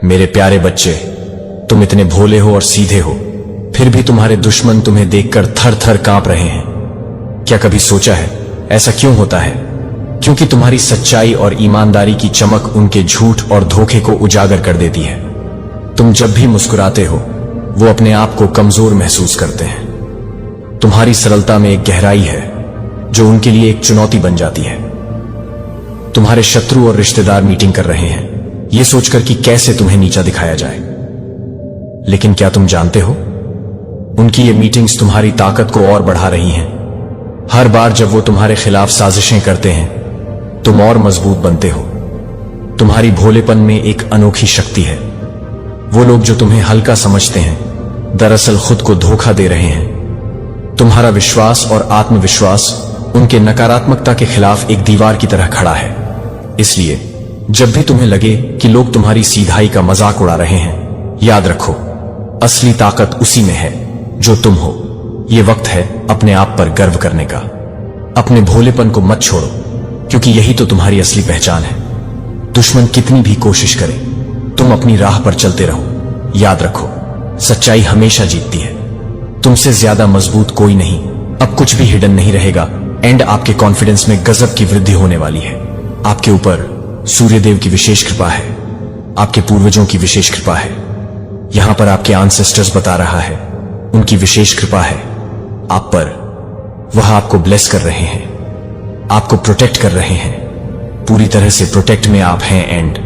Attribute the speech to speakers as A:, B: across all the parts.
A: मेरे प्यारे बच्चे, तुम इतने भोले हो और सीधे हो, फिर भी तुम्हारे दुश्मन तुम्हें देखकर थर थर कांप रहे हैं। क्या कभी सोचा है ऐसा क्यों होता है? क्योंकि तुम्हारी सच्चाई और ईमानदारी की चमक उनके झूठ और धोखे को उजागर कर देती है। तुम जब भी मुस्कुराते हो वो अपने आप को कमजोर महसूस करते हैं। तुम्हारी सरलता में एक गहराई है जो उनके लिए एक चुनौती बन जाती है। तुम्हारे शत्रु और रिश्तेदार मीटिंग कर रहे हैं ये सोचकर कि कैसे तुम्हें नीचा दिखाया जाए, लेकिन क्या तुम जानते हो उनकी ये मीटिंग्स तुम्हारी ताकत को और बढ़ा रही हैं। हर बार जब वो तुम्हारे खिलाफ साजिशें करते हैं तुम और मजबूत बनते हो। तुम्हारी भोलेपन में एक अनोखी शक्ति है। वो लोग जो तुम्हें हल्का समझते हैं दरअसल खुद को धोखा दे रहे हैं। तुम्हारा विश्वास और आत्मविश्वास उनके नकारात्मकता के खिलाफ एक दीवार की तरह खड़ा है। इसलिए जब भी तुम्हें लगे कि लोग तुम्हारी सीधाई का मजाक उड़ा रहे हैं, याद रखो असली ताकत उसी में है जो तुम हो। ये वक्त है अपने आप पर गर्व करने का। अपने भोलेपन को मत छोड़ो, क्योंकि यही तो तुम्हारी असली पहचान है। दुश्मन कितनी भी कोशिश करे तुम अपनी राह पर चलते रहो। याद रखो सच्चाई हमेशा जीतती है। तुमसे ज्यादा मजबूत कोई नहीं। अब कुछ भी हिडन नहीं रहेगा एंड आपके कॉन्फिडेंस में गजब की वृद्धि होने वाली है। आपके ऊपर सूर्यदेव की विशेष कृपा है, आपके पूर्वजों की विशेष कृपा है। यहां पर आपके एंसेस्टर्स बता रहा है उनकी विशेष कृपा है आप पर। वह आपको ब्लेस कर रहे हैं, आपको प्रोटेक्ट कर रहे हैं। पूरी तरह से प्रोटेक्ट में आप हैं एंड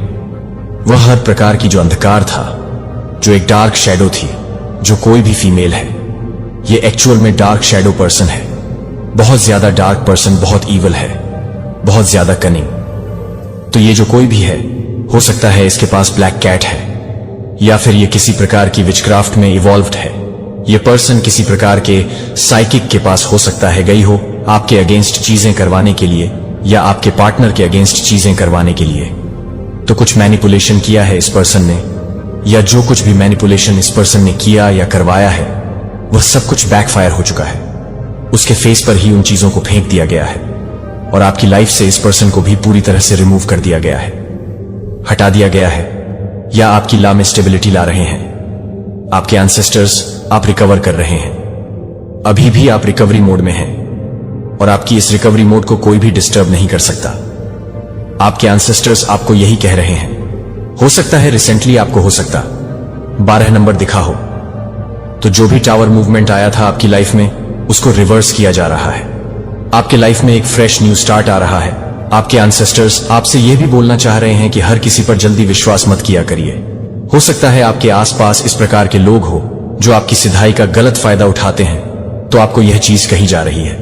A: वह हर प्रकार की जो अंधकार था, जो एक डार्क शैडो थी, जो कोई भी फीमेल है ये एक्चुअल में डार्क शैडो पर्सन है। बहुत ज्यादा डार्क पर्सन, बहुत ईवल है, बहुत ज्यादा कनिंग। तो ये जो कोई भी है हो सकता है इसके पास ब्लैक कैट है, या फिर ये किसी प्रकार की विचक्राफ्ट में इवॉल्व्ड है। ये पर्सन किसी प्रकार के साइकिक के पास हो सकता है गई हो आपके अगेंस्ट चीजें करवाने के लिए, या आपके पार्टनर के अगेंस्ट चीजें करवाने के लिए। तो कुछ मैनिपुलेशन किया है इस पर्सन ने, या जो कुछ भी मैनिपुलेशन इस पर्सन ने किया या करवाया है वह सब कुछ बैकफायर हो चुका है। उसके फेस पर ही उन चीजों को फेंक दिया गया है और आपकी लाइफ से इस पर्सन को भी पूरी तरह से रिमूव कर दिया गया है, हटा दिया गया है, या आपकी ला में स्टेबिलिटी ला रहे हैं। आपके एंसेस्टर्स आप रिकवर कर रहे हैं। अभी भी आप रिकवरी मोड में हैं और आपकी इस रिकवरी मोड को कोई भी डिस्टर्ब नहीं कर सकता। आपके एंसेस्टर्स आपको यही कह रहे हैं। हो सकता है रिसेंटली आपको हो सकता 12 नंबर दिखा हो, तो जो भी टावर मूवमेंट आया था आपकी लाइफ में उसको रिवर्स किया जा रहा है। आपके लाइफ में एक फ्रेश न्यू स्टार्ट आ रहा है। आपके एंसेस्टर्स आपसे यह भी बोलना चाह रहे हैं कि हर किसी पर जल्दी विश्वास मत किया करिए। हो सकता है आपके आसपास इस प्रकार के लोग हो जो आपकी सिधाई का गलत फायदा उठाते हैं, तो आपको यह चीज कही जा रही है।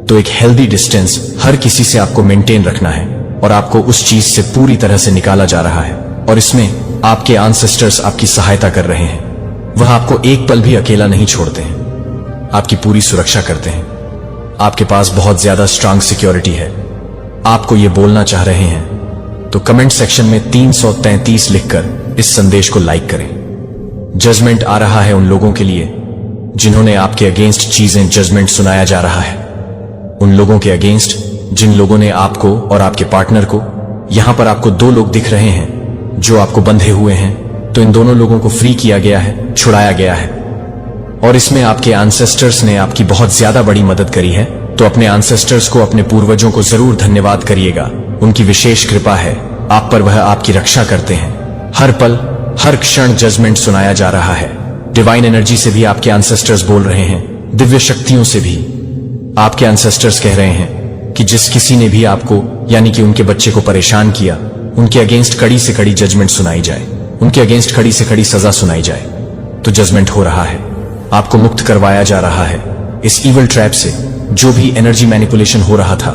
A: तो एक हेल्दी डिस्टेंस हर किसी से आपको मेंटेन रखना है और आपको उस चीज से पूरी तरह से निकाला जा रहा है। और इसमें आपके एंसेस्टर्स आपकी सहायता कर रहे हैं। वह आपको एक पल भी अकेला नहीं छोड़ते हैं, आपकी पूरी सुरक्षा करते हैं। आपके पास बहुत ज्यादा स्ट्रांग सिक्योरिटी है। आपको ये बोलना चाह रहे हैं तो कमेंट सेक्शन में 333 लिखकर इस संदेश को लाइक करें। जजमेंट आ रहा है उन लोगों के लिए जिन्होंने आपके अगेंस्ट चीजें, जजमेंट सुनाया जा रहा है उन लोगों के अगेंस्ट जिन लोगों ने आपको और आपके पार्टनर को, यहां पर आपको 2 लोग दिख रहे हैं जो आपको बंधे हुए हैं, तो इन दोनों लोगों को फ्री किया गया है, छुड़ाया गया है। और इसमें आपके एंसेस्टर्स ने आपकी बहुत ज्यादा बड़ी मदद करी है। तो अपने एंसेस्टर्स को, अपने पूर्वजों को जरूर धन्यवाद करिएगा। उनकी विशेष कृपा है आप पर, वह आपकी रक्षा करते हैं। हर पल हर क्षण जजमेंट सुनाया जा रहा है। डिवाइन एनर्जी से भी आपके एंसेस्टर्स बोल रहे हैं, दिव्य शक्तियों से भी आपके एंसेस्टर्स कह रहे हैं कि जिस किसी ने भी आपको यानी कि उनके बच्चे को परेशान किया, उनके अगेंस्ट कड़ी से कड़ी जजमेंट सुनाई जाए, उनके अगेंस्ट कड़ी से कड़ी सजा सुनाई जाए। तो जजमेंट हो रहा है, आपको मुक्त करवाया जा रहा है इस ईवल ट्रैप से। जो भी एनर्जी मैनिपुलेशन हो रहा था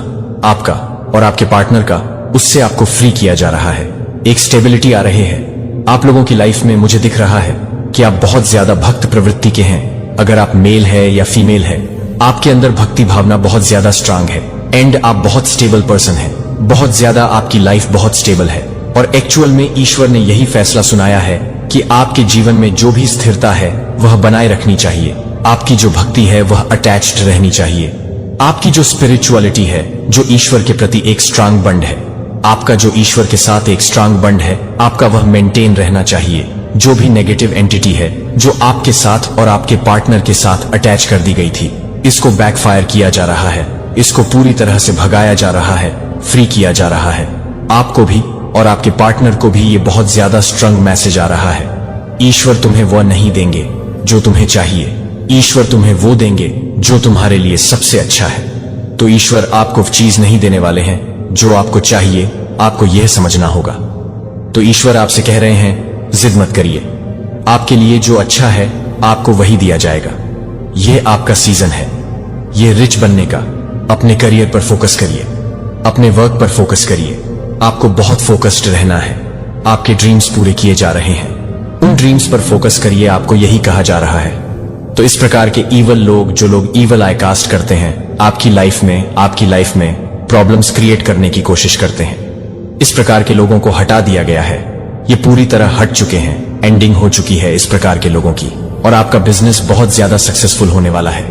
A: आपका और आपके पार्टनर का, उससे आपको फ्री किया जा रहा है। एक स्टेबिलिटी आ रही है आप लोगों की लाइफ में। मुझे दिख रहा है कि आप बहुत ज्यादा भक्त प्रवृत्ति के हैं। अगर आप मेल है या फीमेल है, आपके अंदर भक्ति भावना बहुत ज्यादा स्ट्रांग है एंड आप बहुत स्टेबल पर्सन है। बहुत ज्यादा आपकी लाइफ बहुत स्टेबल है और एक्चुअल में ईश्वर ने यही फैसला सुनाया है कि आपके जीवन में जो भी स्थिरता है वह बनाए रखनी चाहिए। आपकी जो भक्ति है वह अटैच्ड रहनी चाहिए। आपकी जो स्पिरिचुअलिटी है, जो ईश्वर के प्रति एक स्ट्रांग बंड है, आपका जो ईश्वर के साथ एक स्ट्रांग बंड है, आपका वह मेंटेन रहना चाहिए। जो भी नेगेटिव एंटिटी है जो आपके साथ और आपके पार्टनर के साथ अटैच कर दी गई थी, इसको बैकफायर किया जा रहा है, इसको पूरी तरह से भगाया जा रहा है, फ्री किया जा रहा है। आपको भी और आपके पार्टनर को भी ये बहुत ज्यादा स्ट्रांग मैसेज आ रहा है। ईश्वर तुम्हें वह नहीं देंगे जो तुम्हें चाहिए, ईश्वर तुम्हें वो देंगे जो तुम्हारे लिए सबसे अच्छा है। तो ईश्वर आपको चीज नहीं देने वाले हैं जो आपको चाहिए, आपको यह समझना होगा। तो ईश्वर आपसे कह रहे हैं, जिद मत करिए, आपके लिए जो अच्छा है आपको वही दिया जाएगा। यह आपका सीजन है, यह रिच बनने का। अपने करियर पर फोकस करिए, अपने वर्क पर फोकस करिए। आपको बहुत फोकस्ड रहना है। आपके ड्रीम्स पूरे किए जा रहे हैं, उन ड्रीम्स पर फोकस करिए, आपको यही कहा जा रहा है। तो इस प्रकार के ईवल लोग, जो लोग ईवल आई कास्ट करते हैं, आपकी लाइफ में प्रॉब्लम्स क्रिएट करने की कोशिश करते हैं, इस प्रकार के लोगों को हटा दिया गया है। ये पूरी तरह हट चुके हैं, एंडिंग हो चुकी है इस प्रकार के लोगों की, और आपका बिजनेस बहुत ज्यादा सक्सेसफुल होने वाला है।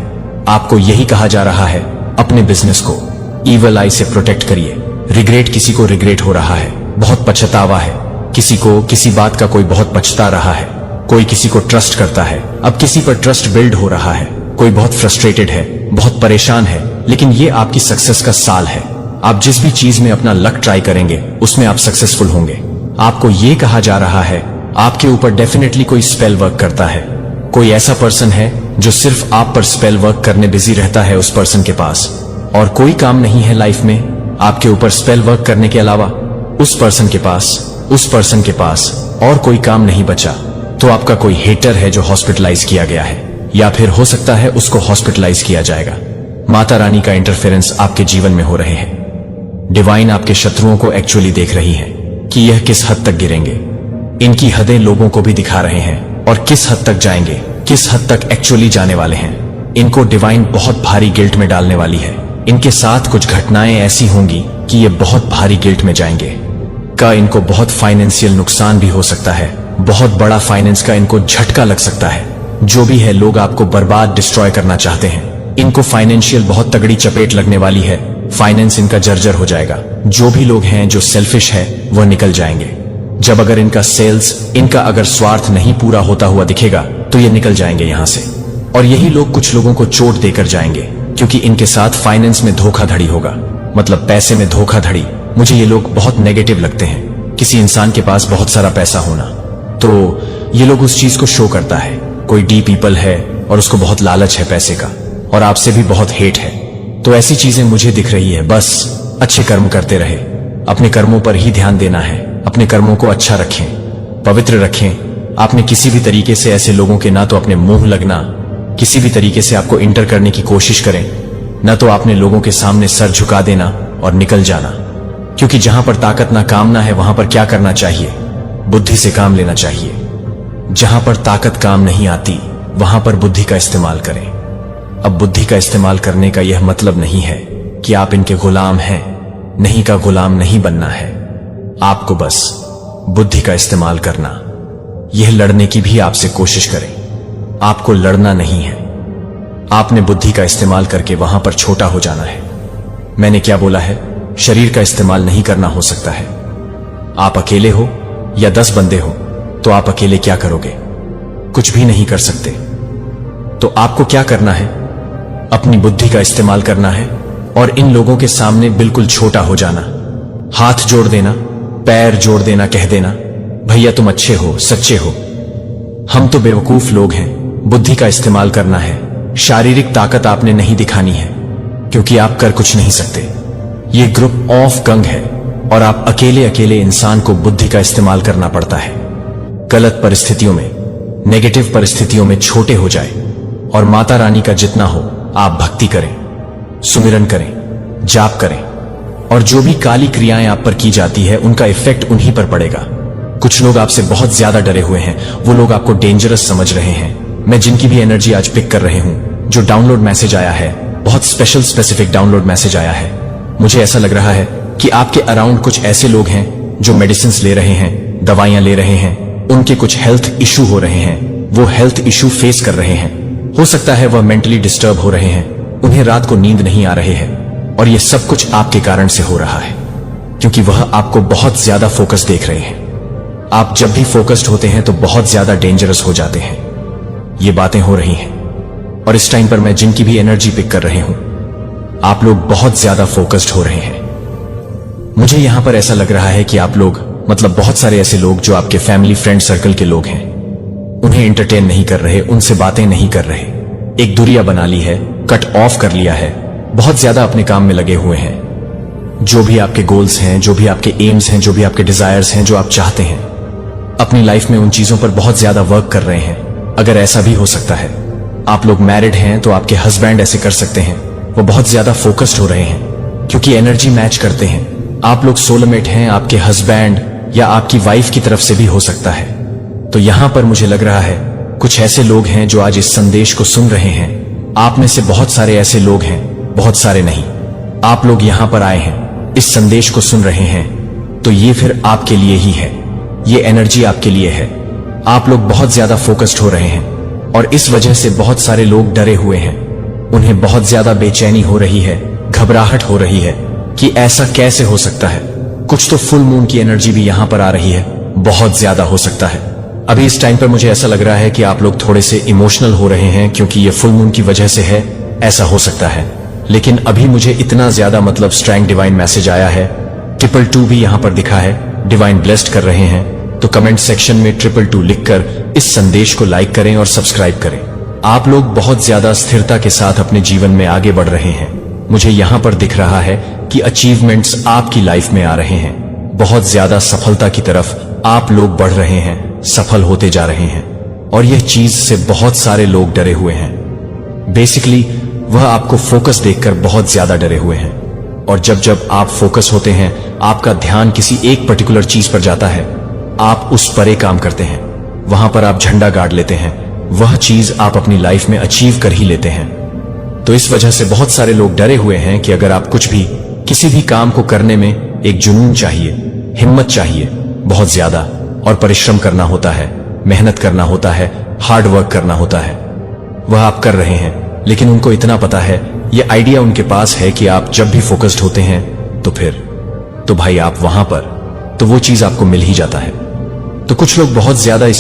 A: आपको यही कहा जा रहा है, अपने बिजनेस को ईवल आई से प्रोटेक्ट करिए। रिग्रेट, किसी को रिग्रेट हो रहा है, बहुत पछतावा है, किसी को किसी बात का कोई बहुत पछता रहा है, कोई किसी को ट्रस्ट करता है, अब किसी पर ट्रस्ट बिल्ड हो रहा है, कोई बहुत फ्रस्ट्रेटेड है, बहुत परेशान है। लेकिन ये आपकी सक्सेस का साल है। आप जिस भी चीज में अपना लक ट्राई करेंगे उसमें आप सक्सेसफुल होंगे। आपको ये कहा जा रहा है, आपके ऊपर डेफिनेटली कोई स्पेल वर्क करता है। कोई ऐसा पर्सन है जो सिर्फ आप पर स्पेल वर्क करने बिजी रहता है, उस पर्सन के पास और कोई काम नहीं है लाइफ में आपके ऊपर स्पेल वर्क करने के अलावा। उस पर्सन के पास और कोई काम नहीं बचा। तो आपका कोई हेटर है जो हॉस्पिटलाइज किया गया है, या फिर हो सकता है उसको हॉस्पिटलाइज किया जाएगा। माता रानी का इंटरफेरेंस आपके जीवन में हो रहे हैं। डिवाइन आपके शत्रुओं को एक्चुअली देख रही है कि यह किस हद तक गिरेंगे। इनकी हदें लोगों को भी दिखा रहे हैं और किस हद तक जाएंगे, किस हद तक एक्चुअली जाने वाले हैं। इनको डिवाइन बहुत भारी गिल्ट में डालने वाली है। इनके साथ कुछ घटनाएं ऐसी होंगी कि ये बहुत भारी गिल्ट में जाएंगे। इनको बहुत फाइनेंशियल नुकसान भी हो सकता है, बहुत बड़ा फाइनेंस का इनको झटका लग सकता है। जो भी है, लोग आपको बर्बाद, डिस्ट्रॉय करना चाहते हैं। इनको फाइनेंशियल बहुत तगड़ी चपेट लगने वाली है। फाइनेंस इनका जर्जर हो जाएगा। जो भी लोग हैं जो सेल्फिश है वह निकल जाएंगे। जब अगर इनका सेल्स, इनका अगर स्वार्थ नहीं पूरा होता हुआ दिखेगा तो ये निकल जाएंगे यहां से। और यही लोग कुछ लोगों को चोट देकर जाएंगे, क्योंकि इनके साथ फाइनेंस में धोखाधड़ी होगा, मतलब पैसे में धोखाधड़ी। मुझे ये लोग बहुत नेगेटिव लगते हैं। किसी इंसान के पास बहुत सारा पैसा होना, तो ये लोग उस चीज को शो करता है। कोई डी पीपल है और उसको बहुत लालच है पैसे का, और आपसे भी बहुत हेट है। तो ऐसी चीजें मुझे दिख रही है। बस अच्छे कर्म करते रहे, अपने कर्मों पर ही ध्यान देना है। अपने कर्मों को अच्छा रखें, पवित्र रखें। आपने किसी भी तरीके से ऐसे लोगों के ना तो अपने मुंह लगना, किसी भी तरीके से आपको इंटर करने की कोशिश करें, न तो आपने लोगों के सामने सर झुका देना और निकल जाना। क्योंकि जहां पर ताकत ना काम ना है, वहां पर क्या करना चाहिए? बुद्धि से काम लेना चाहिए। जहां पर ताकत काम नहीं आती वहां पर बुद्धि का इस्तेमाल करें। अब बुद्धि का इस्तेमाल करने का यह मतलब नहीं है कि आप इनके गुलाम हैं। नहीं का गुलाम नहीं बनना है। आपको बस बुद्धि का इस्तेमाल करना। यह लड़ने की भी आपसे कोशिश करें, आपको लड़ना नहीं है। आपने बुद्धि का इस्तेमाल करके वहां पर छोटा हो जाना है। मैंने क्या बोला है? शरीर का इस्तेमाल नहीं करना हो सकता है। आप अकेले हो या 10 बंदे हो तो आप अकेले क्या करोगे? कुछ भी नहीं कर सकते। तो आपको क्या करना है? अपनी बुद्धि का इस्तेमाल करना है और इन लोगों के सामने बिल्कुल छोटा हो जाना। हाथ जोड़ देना, पैर जोड़ देना, कह देना भैया तुम अच्छे हो, सच्चे हो, हम तो बेवकूफ लोग हैं। बुद्धि का इस्तेमाल करना है। शारीरिक ताकत आपने नहीं दिखानी है, क्योंकि आप कर कुछ नहीं सकते। ये ग्रुप ऑफ गंग है और आप अकेले अकेले इंसान को बुद्धि का इस्तेमाल करना पड़ता है। गलत परिस्थितियों में, नेगेटिव परिस्थितियों में छोटे हो जाए और माता रानी का जितना हो आप भक्ति करें, सुमिरन करें, जाप करें, और जो भी काली क्रियाएं आप पर की जाती है उनका इफेक्ट उन्हीं पर पड़ेगा। कुछ लोग आपसे बहुत ज्यादा डरे हुए हैं, वो लोग आपको डेंजरस समझ रहे हैं। मैं जिनकी भी एनर्जी आज पिक कर रहे हूं, जो डाउनलोड मैसेज आया है, बहुत स्पेशल स्पेसिफिक डाउनलोड मैसेज आया है, मुझे ऐसा लग रहा है कि आपके अराउंड कुछ ऐसे लोग हैं जो मेडिसिन ले रहे हैं, दवाइयां ले रहे हैं, उनके कुछ हेल्थ इशू हो रहे हैं, वो हेल्थ इशू फेस कर रहे हैं। हो सकता है वह मेंटली डिस्टर्ब हो रहे हैं, उन्हें रात को नींद नहीं आ रहे हैं, और यह सब कुछ आपके कारण से हो रहा है। क्योंकि वह आपको बहुत ज्यादा फोकस देख रहे हैं। आप जब भी फोकस्ड होते हैं तो बहुत ज्यादा डेंजरस हो जाते हैं। ये बातें हो रही हैं और इस टाइम पर मैं जिनकी भी एनर्जी पिक कर रही हूं, आप लोग बहुत ज्यादा फोकस्ड हो रहे हैं। मुझे यहां पर ऐसा लग रहा है कि आप लोग, मतलब बहुत सारे ऐसे लोग जो आपके फैमिली फ्रेंड सर्कल के लोग हैं, उन्हें एंटरटेन नहीं कर रहे, उनसे बातें नहीं कर रहे, एक दूरियां बना ली है, कट ऑफ कर लिया है, बहुत ज्यादा अपने काम में लगे हुए हैं। जो भी आपके गोल्स हैं, जो भी आपके एम्स हैं, जो भी आपके डिजायर्स हैं, जो आप चाहते हैं अपनी लाइफ में, उन चीजों पर बहुत ज्यादा वर्क कर रहे हैं। अगर ऐसा भी हो सकता है, आप लोग मैरिड हैं तो आपके हस्बैंड ऐसे कर सकते हैं, वो बहुत ज्यादा फोकस्ड हो रहे हैं क्योंकि एनर्जी मैच करते हैं। आप लोग सोलमेट हैं, आपके हस्बैंड या आपकी वाइफ की तरफ से भी हो सकता है। तो यहां पर मुझे लग रहा है कुछ ऐसे लोग हैं जो आज इस संदेश को सुन रहे हैं। आप में से बहुत सारे ऐसे लोग हैं, बहुत सारे नहीं, आप लोग यहां पर आए हैं, इस संदेश को सुन रहे हैं, तो ये फिर आपके लिए ही है, ये एनर्जी आपके लिए है। आप लोग बहुत ज्यादा फोकस्ड हो रहे हैं और इस वजह से बहुत सारे लोग डरे हुए हैं। उन्हें बहुत ज्यादा बेचैनी हो रही है, घबराहट हो रही है कि ऐसा कैसे हो सकता है। कुछ तो फुल मून की एनर्जी भी यहां पर आ रही है, बहुत ज्यादा हो सकता है। अभी इस टाइम पर मुझे ऐसा लग रहा है कि आप लोग थोड़े से इमोशनल हो रहे हैं क्योंकि ये फुल मून की वजह से है, ऐसा हो सकता है। लेकिन अभी मुझे इतना ज्यादा, मतलब स्ट्रॉन्ग डिवाइन मैसेज आया है, 222 भी यहां पर दिखा है, डिवाइन ब्लेस्ड कर रहे हैं। तो कमेंट सेक्शन में 222 लिखकर इस संदेश को लाइक करें और सब्सक्राइब करें। आप लोग बहुत ज्यादा स्थिरता के साथ अपने जीवन में आगे बढ़ रहे हैं। मुझे यहां पर दिख रहा है कि अचीवमेंट्स आपकी लाइफ में आ रहे हैं, बहुत ज्यादा सफलता की तरफ आप लोग बढ़ रहे हैं, सफल होते जा रहे हैं। और यह चीज से बहुत सारे लोग डरे हुए हैं। बेसिकली वह आपको फोकस देखकर बहुत ज्यादा डरे हुए हैं। और जब जब आप फोकस होते हैं, आपका ध्यान किसी एक पर्टिकुलर चीज पर जाता है, आप उस परे काम करते हैं, वहां पर आप झंडा गाड़ लेते हैं, वह चीज आप अपनी लाइफ में अचीव कर ही लेते हैं। तो इस वजह से बहुत सारे लोग डरे हुए हैं कि अगर आप कुछ भी, किसी भी काम को करने में एक जुनून चाहिए, हिम्मत चाहिए, बहुत ज्यादा, और परिश्रम करना होता है, मेहनत करना होता है, हार्ड वर्क करना होता है, वह आप कर रहे हैं। लेकिन उनको इतना पता है, ये आइडिया उनके पास है कि आप जब भी फोकस्ड होते हैं तो फिर तो भाई आप वहां पर, तो वो चीज आपको मिल ही जाता है। तो कुछ लोग बहुत ज्यादा इस